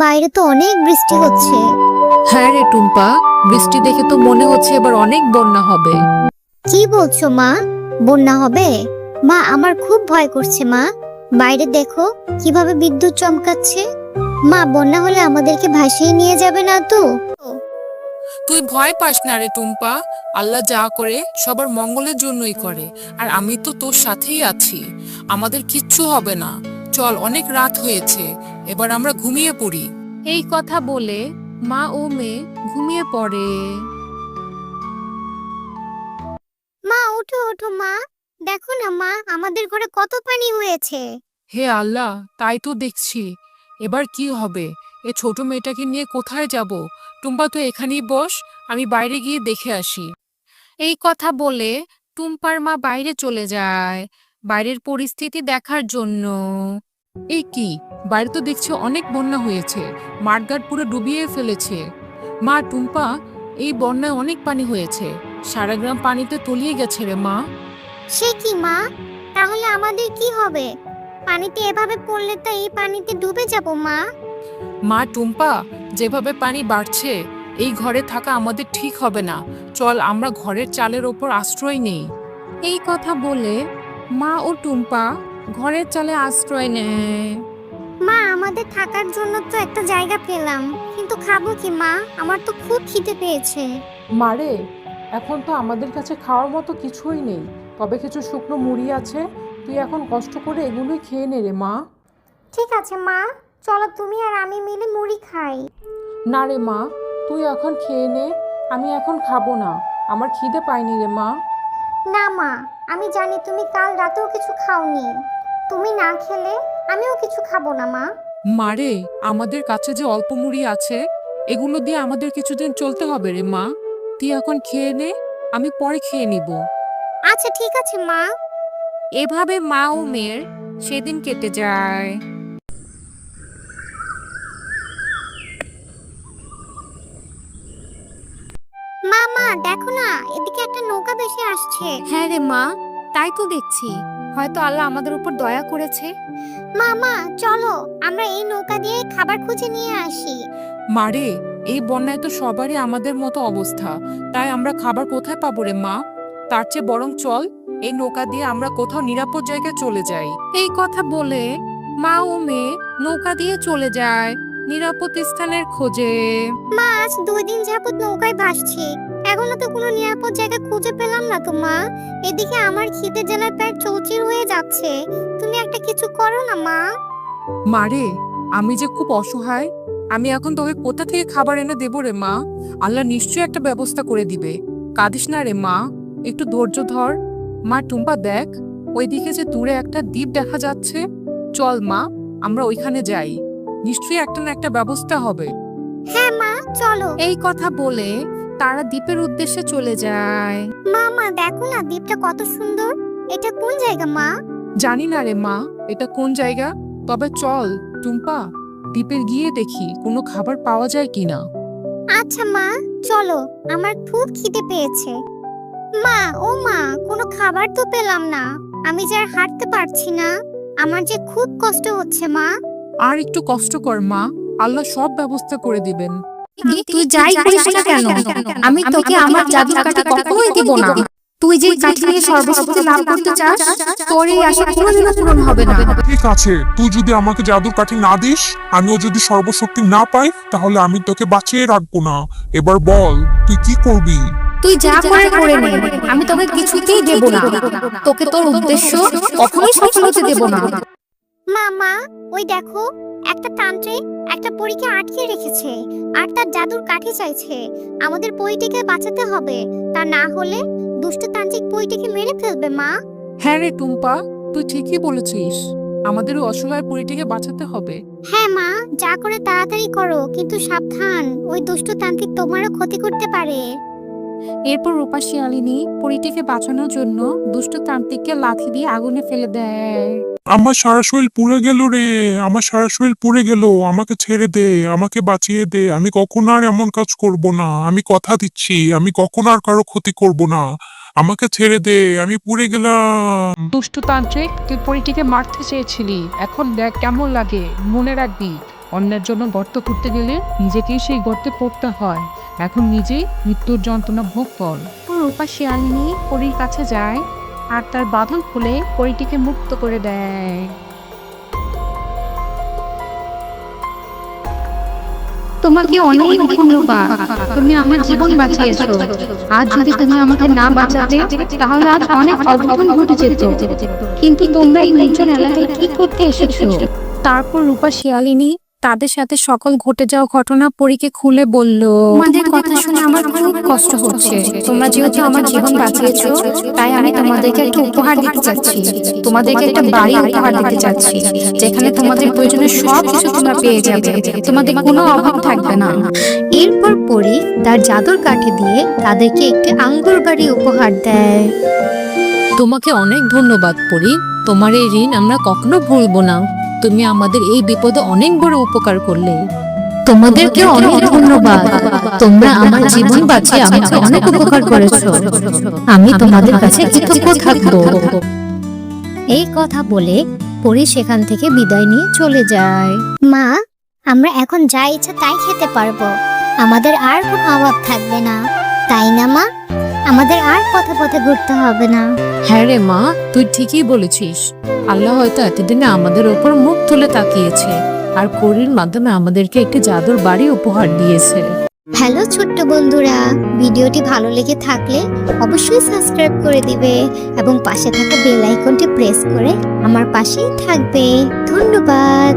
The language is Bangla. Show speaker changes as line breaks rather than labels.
বাইরে তো অনেক বৃষ্টি হচ্ছে।
হ্যাঁ রে টুম্পা, বৃষ্টি দেখে তো মনে হচ্ছে এবার অনেক বন্যা হবে।
কি বলছো মা? বন্যা হবে? মা, আমার খুব ভয় করছে মা। বাইরে দেখো কিভাবে বিদ্যুৎ চমকাচ্ছে। মা, বন্যা হলে আমাদেরকে ভাসিয়ে নিয়ে যাবে না তো?
তুই ভয় পাস না রে টুম্পা, আল্লাহ যা করে সবার মঙ্গলের জন্যই করে। আর আমি তো তোর সাথেই আছি, আমাদের কিচ্ছু হবে না। চল, অনেক রাত হয়েছে, এবার আমরা ঘুমিয়ে পড়ি। এই কথা বলে মা ও মেয়ে ঘুমিয়ে পড়ে।
মা, ওঠো ওঠো মা। দেখো না মা, আমাদের ঘরে কত পানি হয়েছে।
হে আল্লাহ, তাই তো দেখছি। এবার কি হবে? এ ছোট মেয়েটাকে নিয়ে কোথায় যাব? টুম্পা তো এখানেই বস, আমি বাইরে গিয়ে দেখে আসি। এই কথা বলে টুম্পার মা বাইরে চলে যায় বাইরের পরিস্থিতি দেখার জন্য। এই কি, বাইরে তো দেখছি অনেক বন্যা হয়েছে, মাঠঘাট পুরো ডুবিয়ে ফেলেছে। মা, টুম্পা, এই বন্যায় অনেক পানি হয়েছে, সারা গ্রাম পানিতে তলিয়ে গেছে রে মা।
সে কি মা? তাহলে আমাদের কি হবে? পানিতে এভাবে পড়লে তো এই পানিতে ডুবে যাব মা।
মা টুম্পা, যেভাবে পানি বাড়ছে এই ঘরে থাকা আমাদের ঠিক হবে না। চল, আমরা ঘরের চালের ওপর আশ্রয় নেই। এই কথা বলে মা ও টুম্পা ঘরের চালে আশ্রয় নেয়।
মা, আমাদের থাকার জন্য তো একটা জায়গা পেলাম, কিন্তু খাবো কি মা? আমার তো খুব খিদে পেয়েছে।
মারে, এখন তো আমাদের কাছে খাওয়ার মতো কিছুই নেই, তবে কিছু শুকনো মুড়ি আছে, তুই এখন কষ্ট করে এগুলোই খেয়ে নে রে মা।
ঠিক আছে মা, চলো তুমি আর আমি মিলে মুড়ি খাই।
না রে মা, তুই এখন খেয়ে নে, আমি এখন খাবো না, আমার খিদে পায়নি রে মা।
না মা, আমি জানি তুমি কাল রাতেও কিছু খাওনি। তুমি না খেলে আমিও কিছু খাবো না মা।
মারে, আমাদের কাছে যে অল্প মুড়ি আছে এগুলো দিয়ে আমাদের কিছুদিন চলতে হবে রে মা। তুই এখন খেয়ে নে, আমি পরে খেয়ে নিব।
আচ্ছা ঠিক আছে মা।
এভাবে মা ও মেয়ের সেদিন কেটে যায়।
মা মা, দেখো না, এদিকে একটা নৌকা ভেসে আসছে।
হ্যাঁ রে মা, তাই তো দেখছি, হয়তো আল্লাহ আমাদের উপর দয়া করেছে।
মা মা, চলো আমরা এই নৌকা দিয়ে খাবার খুঁজে নিয়ে আসি।
মারে, এই বন্যায় তো সবারই আমাদের মতো অবস্থা, তাই আমরা খাবার কোথায় পাবো রে মা? তার চেয়ে বরং চল, এই নৌকা দিয়ে আমরা কোথাও নিরাপদ জায়গায় চলে যাই। এই কথা বলে মা ও মেয়ে নৌকা দিয়ে চলে যায় নিরাপদ স্থানের খোঁজে।
মা, আজ 2 দিন যাবত নৌকায় ভাসছি, এখনো তো কোনো নিরাপদ জায়গা খুঁজে পেলাম না তো মা। এদিকে আমার খিদে জ্বালায় পেট চৌচির হয়ে যাচ্ছে। তুমি একটা কিছু করো না মা।
মারে, আমি যে খুব অসহায়, আমি এখন তোকে কোথা থেকে খাবার এনে দেবো রে মা? আল্লাহ নিশ্চয়ই একটা ব্যবস্থা করে দিবে। কাঁদিস না রে মা, একটু ধৈর্য ধর। মা টুম্পা, দেখ ওইদিকে যে দূরে একটা দ্বীপ দেখা যাচ্ছে, চল মা, আমরা ওইখানে যাই, নিশ্চয়ই একটা না একটা ব্যবস্থা হবে।
হ্যাঁ মা, চলো।
এই কথা বলে তারা দ্বীপের উদ্দেশ্যে চলে যায়।
মা মা, দেখো না দ্বীপটা কত সুন্দর। এটা কোন জায়গা মা?
জানি না রে মা, এটা কোন জায়গা, তবে চল টুম্পা, দ্বীপে গিয়ে দেখি কোনো খাবার পাওয়া যায় কিনা।
আচ্ছা মা, চলো। আমার খুব খিদে পেয়েছে। মা, ও মা, কোনো খাবার তো পেলাম না। আমি যে আর হাঁটতে পারছি না, আমার যে খুব কষ্ট হচ্ছে মা।
আর একটু কষ্ট কর মা, আল্লাহ সব ব্যবস্থা করে দিবেন।
তুই যাই করিস না কেন, আমি তোকে আমার জাদুর কাঠি কখনোই দিব না। তুই যে কাঠি নিয়ে সর্বশক্তি লাভ করতে চাস, তোর এই আশা কোনোদিনও পূরণ হবে না।
ঠিক আছে, তুই যদি আমাকে জাদুর কাঠি না দিস, আমিও যদি সর্বশক্তি না পাই, তাহলে আমি তোকে বাঁচিয়ে রাখবো না। এবার বল, তুই কি করবি?
তুই যা করে নে, আমি তোকে কিছুতেই দেব না। তোকে তোর উদ্দেশ্য কখনোই সফল হতে দেব না।
মা মা, ওই দেখো, একটা তান্ত্রিক একটা পরীকে আটকে রেখেছে আর তার জাদুর কাঠি চাইছে। আমাদের পরীটিকে বাঁচাতে হবে, তা না হলে দুষ্ট তান্ত্রিক পরীটিকে মেরে ফেলবে মা।
হ্যাঁ রে টুম্পা, তুই ঠিকই বলেছিস, আমাদের ওই অসহায় পরীটিকে বাঁচাতে হবে।
হ্যাঁ মা, যা করে তাড়াতাড়ি করো, কিন্তু সাবধান, ওই দুষ্ট তান্ত্রিক তোমারও ক্ষতি করতে পারে।
এরপর রূপা শিয়ালিনী পরীটিকে বাঁচানোর জন্য দুষ্ট তান্ত্রিককে লাথি দিয়ে আগুনে ফেলে দেয়।
আমার সারা শরীর পুড়ে গেল রে, আমার সারা শরীর পুড়ে গেল, আমাকে ছেড়ে দে, আমাকে বাঁচিয়ে দে, আমি কখনো আর এমন কাজ করব না, আমি কথা দিচ্ছি, আমি কখনো আর কারো ক্ষতি করব না, আমাকে ছেড়ে দে, আমি পুড়ে গেলাম।
দুষ্টু তান্ত্রিক, তুই পরীটিকে মারতে চেয়েছিলি, এখন দেখ কেমন লাগে, মনে রাখবি অন্যের জন্য গর্ত করতে গেলে নিজেকেই সেই গর্তে পড়তে হয়। এখন নিজেই মৃত্যুর যন্ত্রণা ভোগ কর।
রূপা শিয়ালিনী পরীর কাছে যায় আর তার বাঁধন খুলে পরীটিকে মুক্ত করে দেয়। তোমাকে অনেক ধন্যবাদ, তুমি আমার জীবন বাঁচিয়েছো। আজ যদি তুমি আমাকে না বাঁচাতে তাহলে আজ অনেক অঘটন ঘটে যেত। কিন্তু তোমরা এই নির্জন এলাকায় কি করতে এসেছো? তারপর রূপা শিয়ালিনী তাদের সাথে সকল ঘটে যাওয়া ঘটনা পরীকে খুলে বলল। তোমাদের কথা শুনে আমার খুব কষ্ট হচ্ছে। তোমরা যেহেতু আমার জীবন বাঁচিয়েছো, তাই আমি তোমাদেরকে একটা উপহার দিতে চাচ্ছি। তোমাদেরকে একটা বাড়ি উপহার দিতে চাচ্ছি, যেখানে তোমাদের প্রয়োজনীয় সব কিছু তোমরা পেয়ে যাবে, তোমাদের কোনো অভাব থাকবে না। এরপর পরী তার জাদুর কাঠি দিয়ে তাদেরকে একটি আঙ্গুর বাড়ি উপহার দেয়।
তোমাকে অনেক ধন্যবাদ পরি, তোমার এই ঋণ আমরা কখনো ভুলবো না। তুমি আমাদের এই বিপদে অনেক বড় উপকার করলে।
তোমাদেরকে অনেক ধন্যবাদ, তোমরা আমার জীবন বাঁচিয়ে আমাকে অনেক উপকার করেছো। আমি তোমাদের কাছে কৃতজ্ঞ থাকবো। এই কথা বলে পরী সেখান থেকে বিদায় নিয়ে চলে যায়।
মা, আমরা এখন যা ইচ্ছা তাই খেতে পারবো, আমাদের আর কোনো অভাব থাকবে না, তাই না মা? আমাদের আর পথে পথে ঘুরতে হবে না।
হ্যাঁ রে মা, তুই ঠিকই বলেছিস। আল্লাহ হয়তো এতদিনে আমাদের ওপর মুখ তুলে তাকিয়েছে আর পরীর মাধ্যমে আমাদেরকে একটি জাদুর বাড়ি উপহার দিয়েছে।
হ্যালো ছোট্ট বন্ধুরা, ভিডিওটি ভালো লেগে থাকলে অবশ্যই সাবস্ক্রাইব করে দিবে এবং পাশে থাকা বেল আইকনটি প্রেস করে আমার পাশেই থাকবে। ধন্যবাদ।